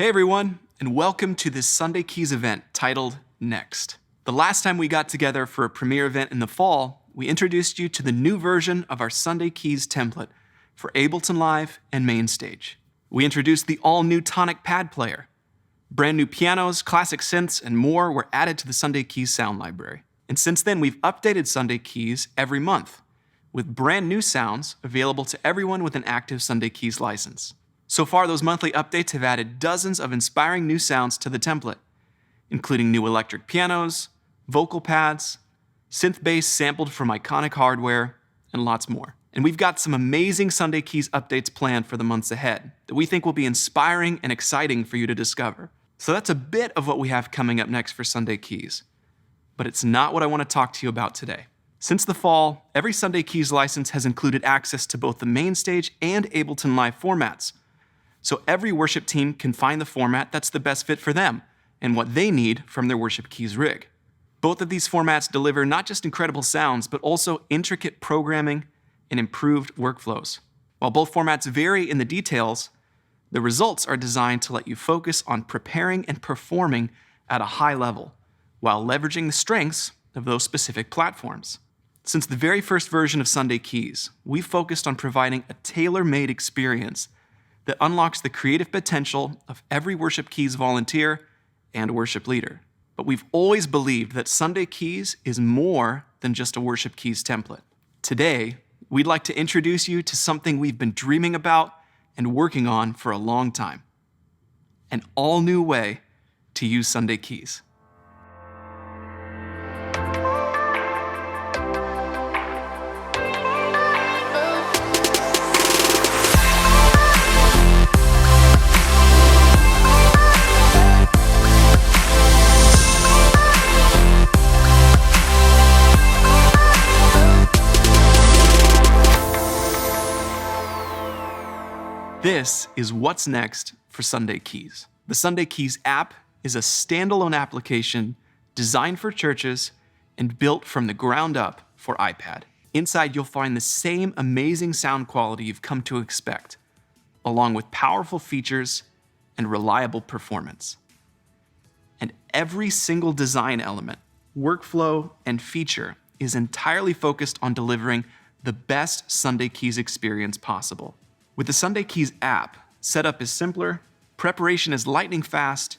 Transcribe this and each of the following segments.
Hey everyone, and welcome to this Sunday Keys event titled Next. The last time we got together for a premiere event in the fall, we introduced you to the new version of our Sunday Keys template for Ableton Live and Mainstage. We introduced the all-new Tonic Pad Player. Brand new pianos, classic synths, and more were added to the Sunday Keys sound library. And since then, we've updated Sunday Keys every month, with brand new sounds available to everyone with an active Sunday Keys license. So far, those monthly updates have added dozens of inspiring new sounds to the template, including new electric pianos, vocal pads, synth bass sampled from iconic hardware, and lots more. And we've got some amazing Sunday Keys updates planned for the months ahead that we think will be inspiring and exciting for you to discover. So that's a bit of what we have coming up next for Sunday Keys. But it's not what I want to talk to you about today. Since the fall, every Sunday Keys license has included access to both the Mainstage and Ableton Live formats. So every worship team can find the format that's the best fit for them and what they need from their worship keys rig. Both of these formats deliver not just incredible sounds, but also intricate programming and improved workflows. While both formats vary in the details, the results are designed to let you focus on preparing and performing at a high level, while leveraging the strengths of those specific platforms. Since the very first version of Sunday Keys, we've focused on providing a tailor-made experience that unlocks the creative potential of every worship keys volunteer and worship leader. But we've always believed that Sunday Keys is more than just a worship keys template. Today, we'd like to introduce you to something we've been dreaming about and working on for a long time: an all-new way to use Sunday Keys. This is what's next for Sunday Keys. The Sunday Keys app is a standalone application designed for churches and built from the ground up for iPad. Inside, you'll find the same amazing sound quality you've come to expect, along with powerful features and reliable performance. And every single design element, workflow, and feature is entirely focused on delivering the best Sunday Keys experience possible. With the Sunday Keys app, setup is simpler, preparation is lightning fast,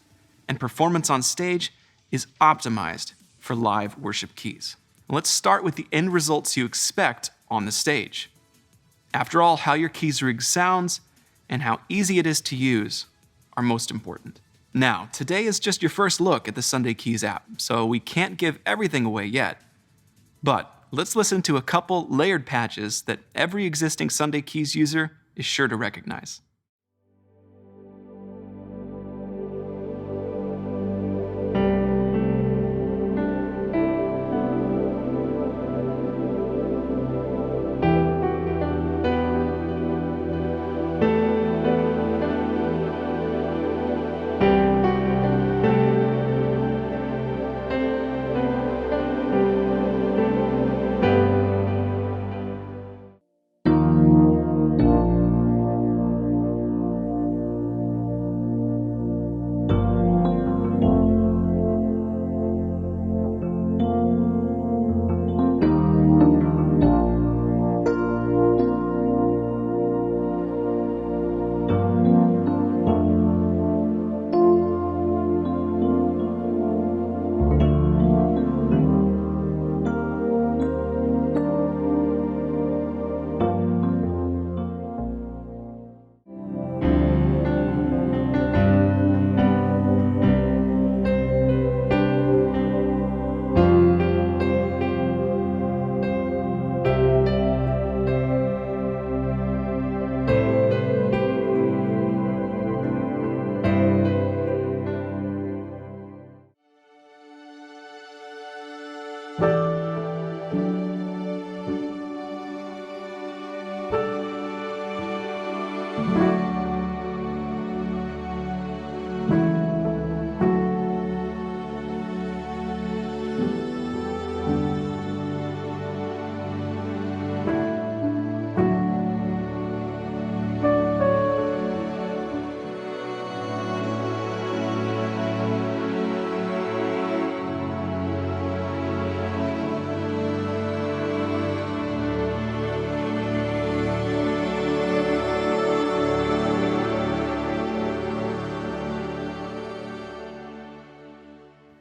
and performance on stage is optimized for live worship keys. Let's start with the end results you expect on the stage. After all, how your keys rig sounds and how easy it is to use are most important. Now, today is just your first look at the Sunday Keys app, so we can't give everything away yet. But let's listen to a couple layered patches that every existing Sunday Keys user is sure to recognize.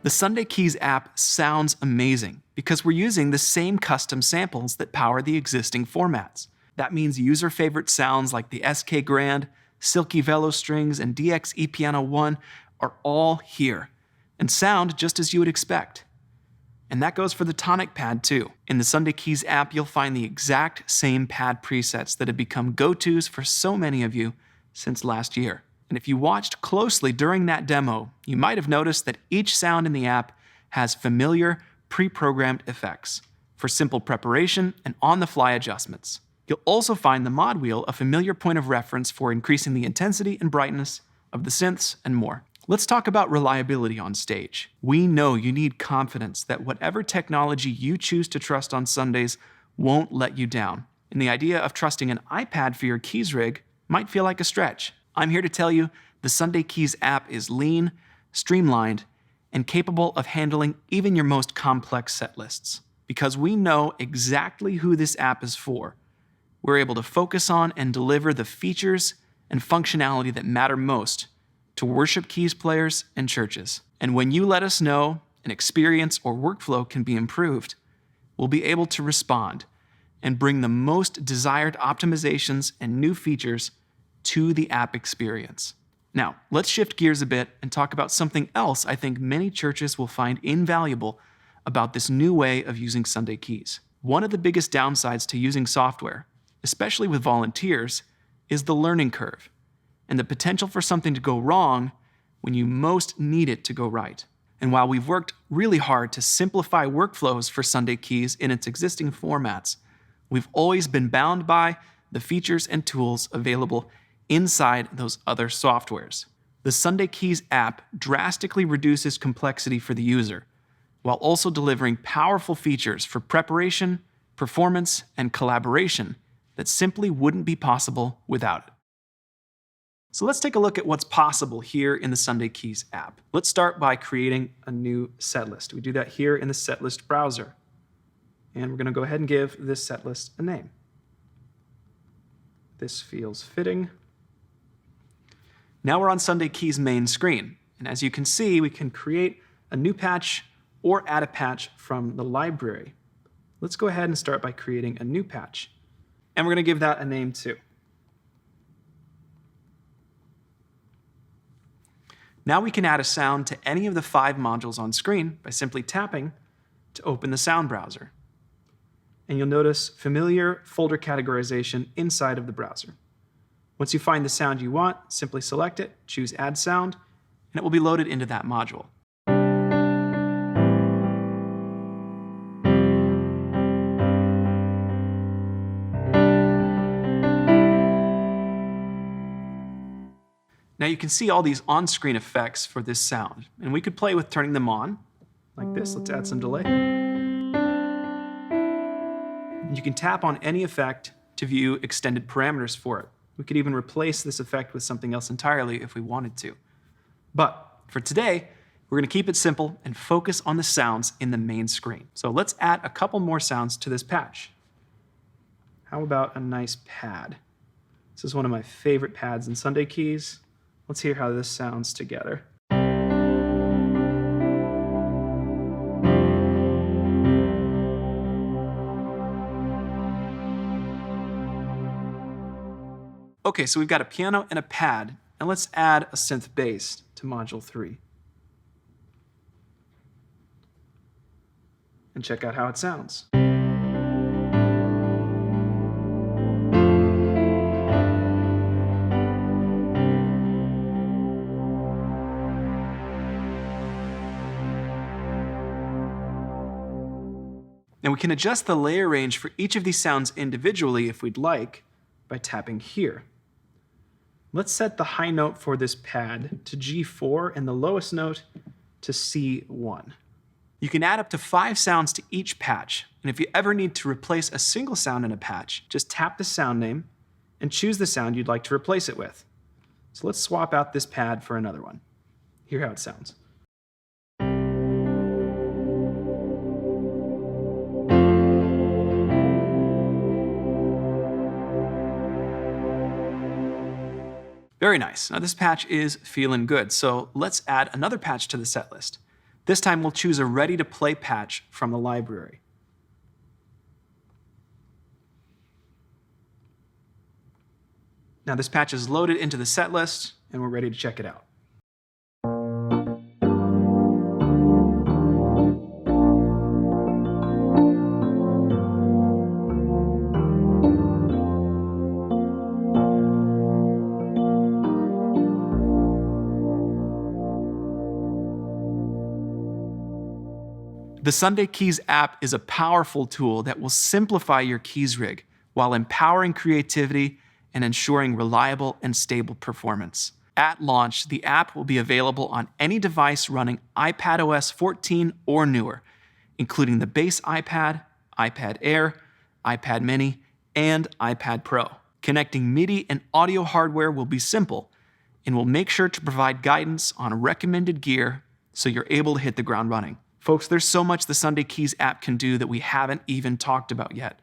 The Sunday Keys app sounds amazing because we're using the same custom samples that power the existing formats. That means user-favorite sounds like the SK Grand, Silky Velo Strings, and DX ePiano 1 are all here, and sound just as you would expect. And that goes for the tonic pad too. In the Sunday Keys app, you'll find the exact same pad presets that have become go-tos for so many of you since last year. And if you watched closely during that demo, you might have noticed that each sound in the app has familiar, pre-programmed effects for simple preparation and on-the-fly adjustments. You'll also find the mod wheel a familiar point of reference for increasing the intensity and brightness of the synths and more. Let's talk about reliability on stage. We know you need confidence that whatever technology you choose to trust on Sundays won't let you down. And the idea of trusting an iPad for your keys rig might feel like a stretch. I'm here to tell you the Sunday Keys app is lean, streamlined, and capable of handling even your most complex set lists. Because we know exactly who this app is for, we're able to focus on and deliver the features and functionality that matter most to worship keys players and churches. And when you let us know an experience or workflow can be improved, we'll be able to respond and bring the most desired optimizations and new features to the app experience. Now, let's shift gears a bit and talk about something else I think many churches will find invaluable about this new way of using Sunday Keys. One of the biggest downsides to using software, especially with volunteers, is the learning curve and the potential for something to go wrong when you most need it to go right. And while we've worked really hard to simplify workflows for Sunday Keys in its existing formats, we've always been bound by the features and tools available inside those other softwares. The Sunday Keys app drastically reduces complexity for the user, while also delivering powerful features for preparation, performance, and collaboration that simply wouldn't be possible without it. So let's take a look at what's possible here in the Sunday Keys app. Let's start by creating a new setlist. We do that here in the setlist browser. And we're going to go ahead and give this setlist a name. This feels fitting. Now we're on Sunday Keys' main screen. And as you can see, we can create a new patch or add a patch from the library. Let's go ahead and start by creating a new patch. And we're going to give that a name too. Now we can add a sound to any of the 5 modules on screen by simply tapping to open the sound browser. And you'll notice familiar folder categorization inside of the browser. Once you find the sound you want, simply select it, choose Add Sound, and it will be loaded into that module. Now you can see all these on-screen effects for this sound, and we could play with turning them on, like this. Let's add some delay. And you can tap on any effect to view extended parameters for it. We could even replace this effect with something else entirely if we wanted to. But for today, we're going to keep it simple and focus on the sounds in the main screen. So let's add a couple more sounds to this patch. How about a nice pad? This is one of my favorite pads in Sunday Keys. Let's hear how this sounds together. Okay, so we've got a piano and a pad, and let's add a synth bass to module 3. And check out how it sounds. Now we can adjust the layer range for each of these sounds individually if we'd like by tapping here. Let's set the high note for this pad to G4 and the lowest note to C1. You can add up to 5 sounds to each patch, and if you ever need to replace a single sound in a patch, just tap the sound name and choose the sound you'd like to replace it with. So let's swap out this pad for another one. Hear how it sounds. Very nice. Now this patch is feeling good, so let's add another patch to the set list. This time we'll choose a ready-to-play patch from the library. Now this patch is loaded into the set list, and we're ready to check it out. The Sunday Keys app is a powerful tool that will simplify your keys rig while empowering creativity and ensuring reliable and stable performance. At launch, the app will be available on any device running iPadOS 14 or newer, including the base iPad, iPad Air, iPad Mini, and iPad Pro. Connecting MIDI and audio hardware will be simple, and we'll make sure to provide guidance on recommended gear so you're able to hit the ground running. Folks, there's so much the Sunday Keys app can do that we haven't even talked about yet,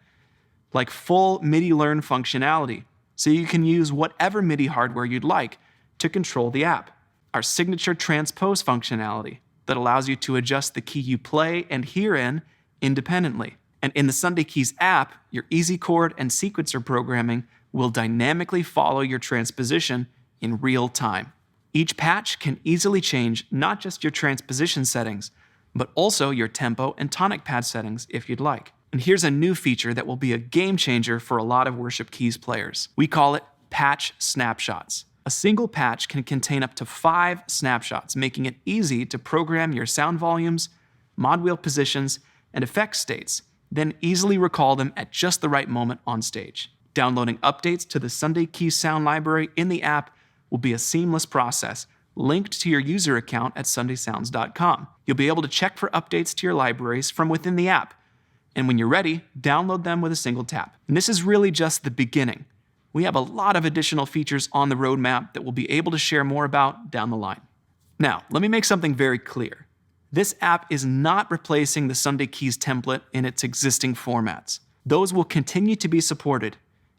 like full MIDI learn functionality, so you can use whatever MIDI hardware you'd like to control the app. Our signature transpose functionality that allows you to adjust the key you play and hear in independently. And in the Sunday Keys app, your easy chord and sequencer programming will dynamically follow your transposition in real time. Each patch can easily change not just your transposition settings, but also your tempo and tonic pad settings if you'd like. And here's a new feature that will be a game changer for a lot of Worship Keys players. We call it patch snapshots. A single patch can contain up to 5 snapshots, making it easy to program your sound volumes, mod wheel positions, and effect states, then easily recall them at just the right moment on stage. Downloading updates to the Sunday Keys sound library in the app will be a seamless process, linked to your user account at sundaysounds.com. You'll be able to check for updates to your libraries from within the app, and when you're ready, download them with a single tap. And this is really just the beginning. We have a lot of additional features on the roadmap that we'll be able to share more about down the line. Now, let me make something very clear. This app is not replacing the Sunday Keys template in its existing formats. Those will continue to be supported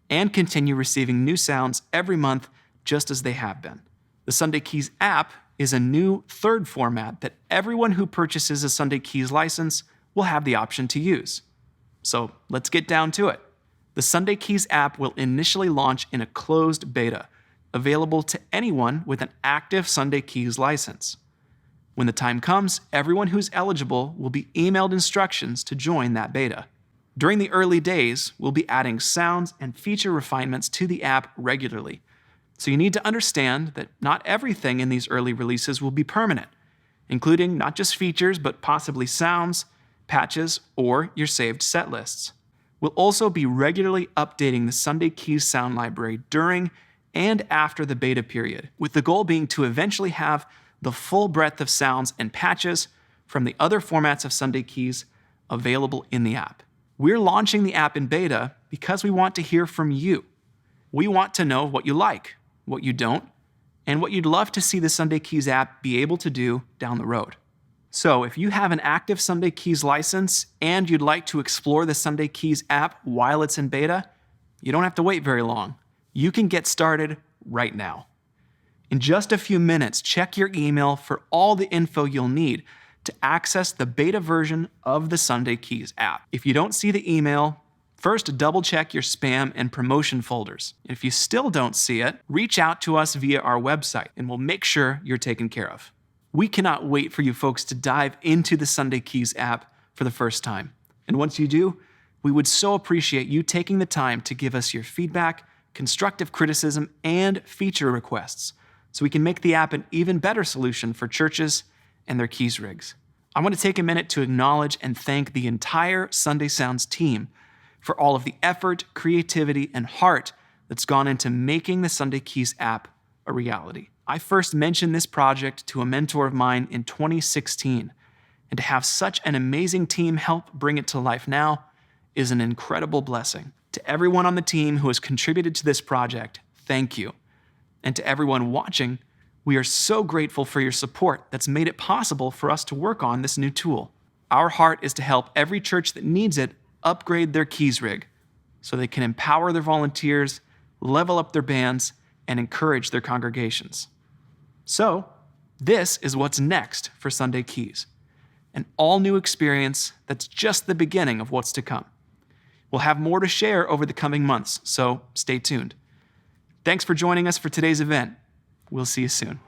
and continue receiving new sounds every month just as they have been. The Sunday Keys app is a new third format that everyone who purchases a Sunday Keys license will have the option to use. So let's get down to it. The Sunday Keys app will initially launch in a closed beta, available to anyone with an active Sunday Keys license. When the time comes, everyone who's eligible will be emailed instructions to join that beta. During the early days, we'll be adding sounds and feature refinements to the app regularly. So you need to understand that not everything in these early releases will be permanent, including not just features, but possibly sounds, patches, or your saved set lists. We'll also be regularly updating the Sunday Keys sound library during and after the beta period, with the goal being to eventually have the full breadth of sounds and patches from the other formats of Sunday Keys available in the app. We're launching the app in beta because we want to hear from you. We want to know what you like, what you don't, and what you'd love to see the Sunday Keys app be able to do down the road. So if you have an active Sunday Keys license and you'd like to explore the Sunday Keys app while it's in beta, you don't have to wait very long. You can get started right now. In just a few minutes, check your email for all the info you'll need to access the beta version of the Sunday Keys app. If you don't see the email, first double check your spam and promotion folders. If you still don't see it, reach out to us via our website and we'll make sure you're taken care of. We cannot wait for you folks to dive into the Sunday Keys app for the first time. And once you do, we would so appreciate you taking the time to give us your feedback, constructive criticism, and feature requests so we can make the app an even better solution for churches and their keys rigs. I want to take a minute to acknowledge and thank the entire Sunday Sounds team for all of the effort, creativity, and heart that's gone into making the Sunday Keys app a reality. I first mentioned this project to a mentor of mine in 2016, and to have such an amazing team help bring it to life now is an incredible blessing. To everyone on the team who has contributed to this project, thank you. And to everyone watching, we are so grateful for your support that's made it possible for us to work on this new tool. Our heart is to help every church that needs it upgrade their keys rig so they can empower their volunteers, level up their bands, and encourage their congregations. So, this is what's next for Sunday Keys. an all-new experience that's just the beginning of what's to come. We'll have more to share over the coming months, so stay tuned. Thanks for joining us for today's event. We'll see you soon.